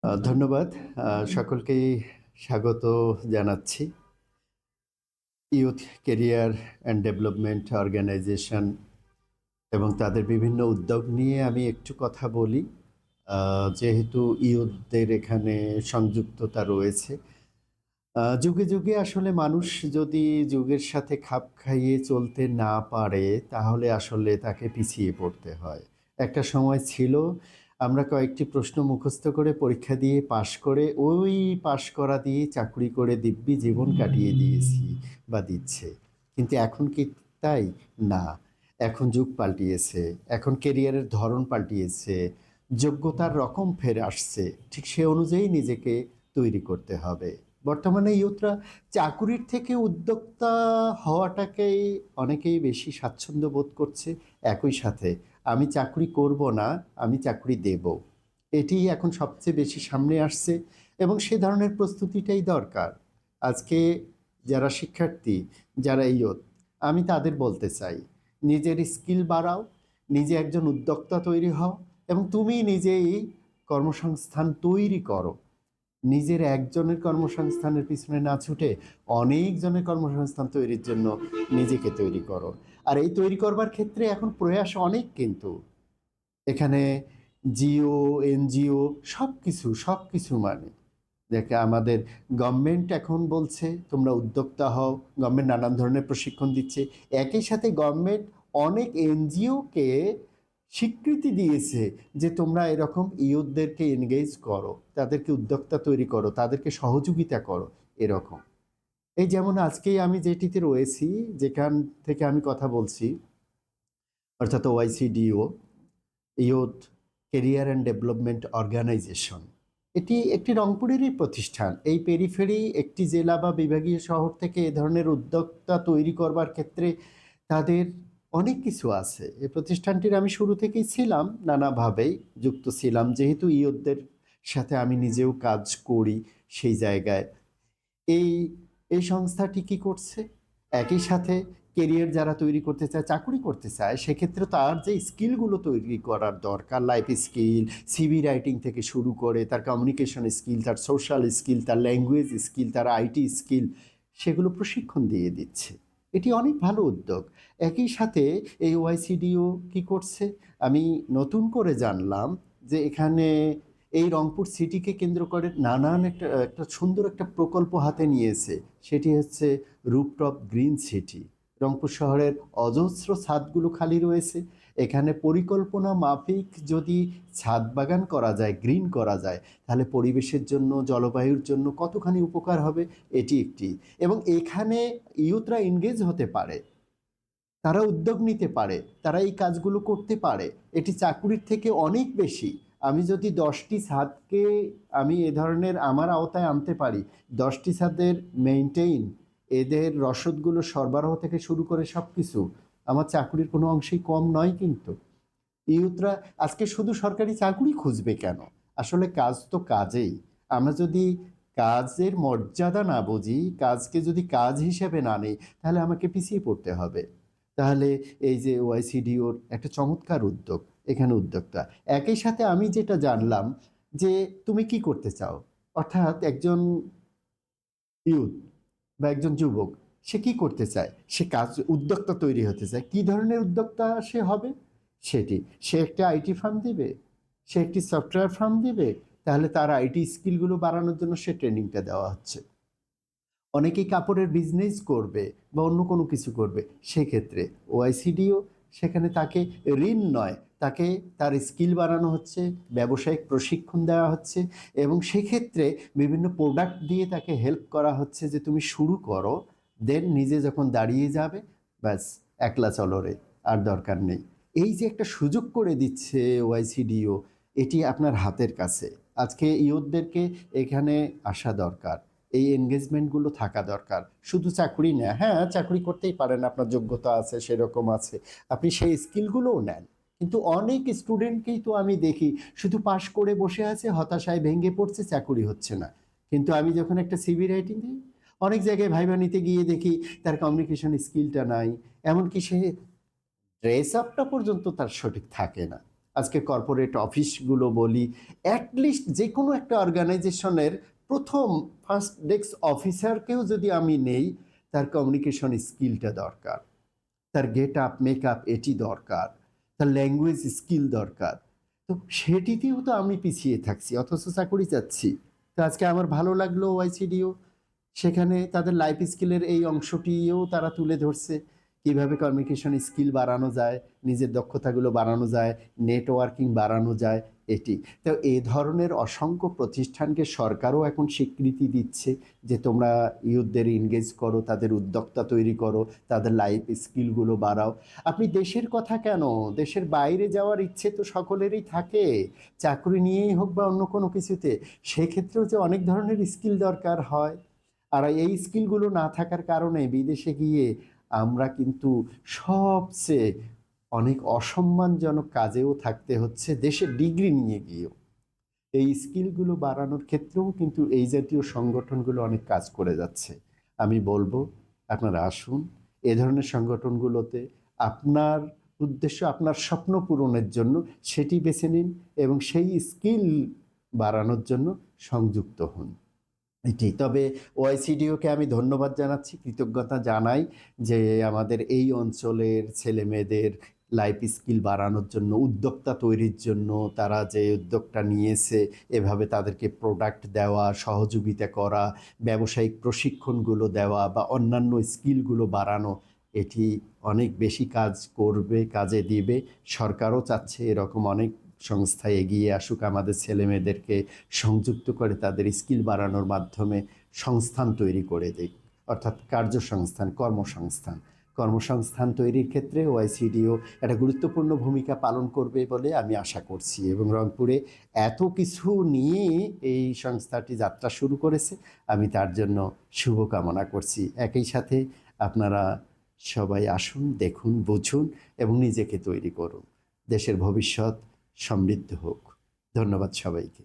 ধন্যবাদ। সকলকেই স্বাগত জানাচ্ছি। Youth career and development organisation এবং তাদের বিভিন্ন উদ্যোগ নিয়ে আমি একটু কথা বলি। যেহেতু ইউথদের এখানে সংযুক্ততা রয়েছে। যুগে যুগে আসলে মানুষ যদি যুগের সাথে খাপ খাইয়ে চলতে না পারে, তাহলে আসলে তাকে পিছিয়ে পড়তে হয়। একটা সময় ছিল আমরা কয়েকটি প্রশ্ন মুখস্থ করে পরীক্ষা দিয়ে পাশ করে ওই পাশ করা দিয়ে চাকরি করে দিব্যি জীবন কাটিয়ে দিয়েছি বা দিচ্ছে। কিন্তু এখন কি তাই? না। এখন যুগ পাল্টিয়েছে, এখন কেরিয়ারের ধরন পাল্টিয়েছে, যোগ্যতার রকম ফেরে আসছে। ঠিক সে অনুযায়ী নিজেকে তৈরি করতে হবে। বর্তমানে ইউথরা চাকুরির থেকে উদ্যোক্তা হওয়াটাকেই অনেকেই বেশি স্বাচ্ছন্দ্য বোধ করছে। একই সাথে আমি চাকরি করব না, আমি চাকরি দেব, এটি এখন সবচেয়ে বেশি সামনে আসছে এবং সে ধরনের প্রস্তুতিটাই দরকার। আজকে যারা শিক্ষার্থী, যারা ইয়ুথ, আমি তাদের বলতে চাই, নিজের স্কিল বাড়াও, নিজে একজন উদ্যোক্তা তৈরি হও এবং তুমি নিজেই কর্মসংস্থান তৈরি করো। নিজের একজনের কর্মসংস্থানের পিছনে না ছুটে অনেকজনের কর্মসংস্থান তৈরির জন্য নিজেকে তৈরি করো। আর এই তৈরি করবার ক্ষেত্রে এখন প্রয়াস অনেক, কিন্তু এখানে জিও, এনজিও সব কিছু মানে দেখে আমাদের গভর্নমেন্ট এখন বলছে তোমরা উদ্যোক্তা হও, গভর্নমেন্ট নানান ধরনের প্রশিক্ষণ দিচ্ছে। একই সাথে গভর্নমেন্ট অনেক এনজিওকে স্বীকৃতি দিয়েছে যে তোমরা এরকম ইয়ুথদেরকে এনগেজ করো, তাদেরকে উদ্যোক্তা তৈরি করো, তাদেরকে সহযোগিতা করো। এরকম এই যেমন আজকেই আমি যেটিতে রয়েছি, যেখান থেকে আমি কথা বলছি, অর্থাৎ OICDO, youth career and development organisation. এটি একটি রংপুরেরই প্রতিষ্ঠান। এই পেরিফেরি একটি জেলা বা বিভাগীয় শহর থেকে এ ধরনের উদ্যোক্তা তৈরি করবার ক্ষেত্রে তাদের অনেক কিছু আছে। এই প্রতিষ্ঠানটির আমি শুরু থেকেই ছিলাম, নানাভাবেই যুক্ত ছিলাম, যেহেতু ইয়ুথদের সাথে আমি নিজেও কাজ করি। সেই জায়গায় এই এই সংস্থাটি কি করছে, একই সাথে কেরিয়ার যারা তৈরি করতে চায়, চাকরি করতে চায়, সেক্ষেত্রে তার যে স্কিলগুলো তৈরি করার দরকার, লাইফ স্কিল, সিভি রাইটিং থেকে শুরু করে তার কমিউনিকেশন স্কিল, তার সোশ্যাল স্কিল, তার ল্যাঙ্গুয়েজ স্কিল, তার আইটি স্কিল, সেগুলো প্রশিক্ষণ দিয়ে দিচ্ছে। এটি অনেক ভালো উদ্যোগ। একই সাথে এই ওআইসিডিও কি করছে, আমি নতুন করে জানলাম যে এখানে এই রংপুর সিটিকে কেন্দ্র করে নানান একটা একটা সুন্দর একটা প্রকল্প হাতে নিয়েছে। সেটি হচ্ছে রুফটপ গ্রিন সিটি। রংপুর শহরের অজস্র ছাদগুলো খালি রয়েছে। এখানে পরিকল্পনা মাফিক যদি ছাদ বাগান করা যায়, গ্রিন করা যায়, তাহলে পরিবেশের জন্য, জলবায়ুর জন্য কতখানি উপকার হবে, এটি একটি। এবং এখানে ইয়ুথরা এনগেজ হতে পারে, তারা উদ্যোগ নিতে পারে, তারা এই কাজগুলো করতে পারে। এটি চাকুরির থেকে অনেক বেশি। আমি যদি 10টি ছাদকে আমি এ ধরনের আমার আওতায় আনতে পারি, 10টি ছাদের মেইনটেইন, এদের রসদগুলো সরবরাহ থেকে শুরু করে সব কিছু, আমার চাকুরির কোনো অংশেই কম নয়। কিন্তু ইউথরা আজকে শুধু সরকারি চাকুরি খুঁজবে কেন? আসলে কাজ তো কাজেই। আমরা যদি কাজের মর্যাদা না বুঝি, কাজকে যদি কাজ হিসেবে না নেই, তাহলে আমাকে পিছিয়ে পড়তে হবে। তাহলে এই যে ওআইসিডিওর একটা চমৎকার উদ্যোগ, এখানে উদ্যোক্তা। একই সাথে আমি যেটা জানলাম যে তুমি কি করতে চাও, অর্থাৎ একজন ইউথ বা একজন যুবক, সে কি করতে চায়, সে কাজ উদ্যোক্তা তৈরি হতে চায়। কি ধরনের উদ্যোক্তা সে হবে? সেটি সে একটা আইটি ফার্ম দিবে, সে একটি সফটওয়্যার ফার্ম দিবে, তাহলে তার আইটি স্কিলগুলো বাড়ানোর জন্য সে ট্রেনিংটা দেওয়া হচ্ছে। অনেকেই কাপড়ের বিজনেস করবে বা অন্য কোনো কিছু করবে, সেক্ষেত্রে ওআইসিডিও সেখানে তাকে ঋণ নয়, তাকে তার স্কিল বাড়ানো হচ্ছে, ব্যবসায়িক প্রশিক্ষণ দেওয়া হচ্ছে এবং সেক্ষেত্রে বিভিন্ন প্রোডাক্ট দিয়ে তাকে হেল্প করা হচ্ছে যে তুমি শুরু করো, দেন নিজে যখন দাঁড়িয়ে যাবে, ব্যাস একলা চলো রে, আর দরকার নেই। এই যে একটা সুযোগ করে দিচ্ছে ওআইসিডিও, এটি আপনার হাতের কাছে। আজকে ইয়ুথদেরকে এখানে আসা দরকার, এই এনগেজমেন্টগুলো থাকা দরকার। শুধু চাকরি না, হ্যাঁ চাকরি করতেই পারেন, আপনার যোগ্যতা আছে, সেরকম আছে, আপনি সেই স্কিলগুলোও নেন। কিন্তু অনেক স্টুডেন্টকেই তো আমি দেখি শুধু পাশ করে বসে আছে, হতাশায় ভেঙে পড়ছে, চাকরি হচ্ছে না। কিন্তু আমি যখন একটা সিভি রাইটিং দিই, অনেক জায়গায় ভাইবা নিতে গিয়ে দেখি তার কমিউনিকেশন স্কিলটা নাই, এমনকি সে ড্রেস আপটা পর্যন্ত তার সঠিক থাকে না। আজকে কর্পোরেট অফিসগুলো বলি, অ্যাটলিস্ট যে কোনো একটা অর্গানাইজেশনের প্রথম ফার্স্ট ডেস্ক অফিসারকেও যদি আমি নেই, তার কমিউনিকেশন স্কিলটা দরকার, তার গেট আপ মেক আপ এটি দরকার, তার ল্যাঙ্গুয়েজ স্কিল দরকার। তো সেটিতেও তো আমি পিছিয়ে থাকছি, অথচ চাকরি চাচ্ছি। তো আজকে আমার ভালো লাগলো ওয়াইসিডিও সেখানে তাদের লাইফ স্কিলের এই অংশটিও তারা তুলে ধরছে, কিভাবে কমিউনিকেশন স্কিল বাড়ানো যায়, নিজের দক্ষতাগুলো বাড়ানো যায়, নেটওয়ার্কিং বাড়ানো যায় এটি। তো এই ধরনের অসংখ্য প্রতিষ্ঠানকে সরকারও এখন স্বীকৃতি দিচ্ছে যে তোমরা ইউথদের এনগেজ করো, তাদের উদ্যোক্তা তৈরি করো, তাদের লাইফ স্কিলগুলো বাড়াও। আপনি দেশের কথা কেন, দেশের বাইরে যাওয়ার ইচ্ছে তো সকলেরই থাকে, চাকরি নিয়েই হোক বা অন্য কোনো কিছুতে। সেক্ষেত্রেও যে অনেক ধরনের স্কিল দরকার হয়, আর এই স্কিলগুলো না থাকার কারণে বিদেশে গিয়ে আমরা কিন্তু সবচেয়ে অনেক অসম্মানজনক কাজেও থাকতে হচ্ছে, দেশের ডিগ্রি নিয়ে গিয়েও। এই স্কিলগুলো বাড়ানোর ক্ষেত্রেও কিন্তু এই জাতীয় সংগঠনগুলো অনেক কাজ করে যাচ্ছে। আমি বলবো আপনারা আসুন এ ধরনের সংগঠনগুলোতে, আপনার উদ্দেশ্য আপনার স্বপ্ন পূরণের জন্য সেটি বেছে নিন এবং সেই স্কিল বাড়ানোর জন্য সংযুক্ত হন। এটি তবে ওআইসিডিওকে আমি ধন্যবাদ জানাচ্ছি, কৃতজ্ঞতা জানাই যে আমাদের এই অঞ্চলের ছেলে মেয়েদের লাইফ স্কিল বাড়ানোর জন্য, উদ্যোক্তা তৈরির জন্য তারা যে উদ্যোগটা নিয়েছে, এভাবে তাদেরকে প্রোডাক্ট দেওয়া, সহযোগিতা করা, ব্যবসায়িক প্রশিক্ষণগুলো দেওয়া বা অন্যান্য স্কিলগুলো বাড়ানো, এটি অনেক বেশি কাজ করবে, কাজে দিবে। সরকারও চাচ্ছে এরকম অনেক সংস্থা এগিয়ে আসুক, আমাদের ছেলেমেয়েদেরকে সংযুক্ত করে তাদের স্কিল বাড়ানোর মাধ্যমে সংস্থান তৈরি করে দিক, অর্থাৎ কার্যসংস্থান, কর্মসংস্থান। কর্মসংস্থান তৈরির ক্ষেত্রে ওআইসিডিও একটা গুরুত্বপূর্ণ ভূমিকা পালন করবে বলে আমি আশা করছি, এবং রংপুরে এত কিছু নিয়ে এই সংস্থাটি যাত্রা শুরু করেছে, আমি তার জন্য শুভকামনা করছি। একই সাথে আপনারা সবাই আসুন, দেখুন, বুঝুন এবং নিজেকে তৈরি করুন। দেশের ভবিষ্যৎ সমৃদ্ধ হোক। ধন্যবাদ সবাইকে।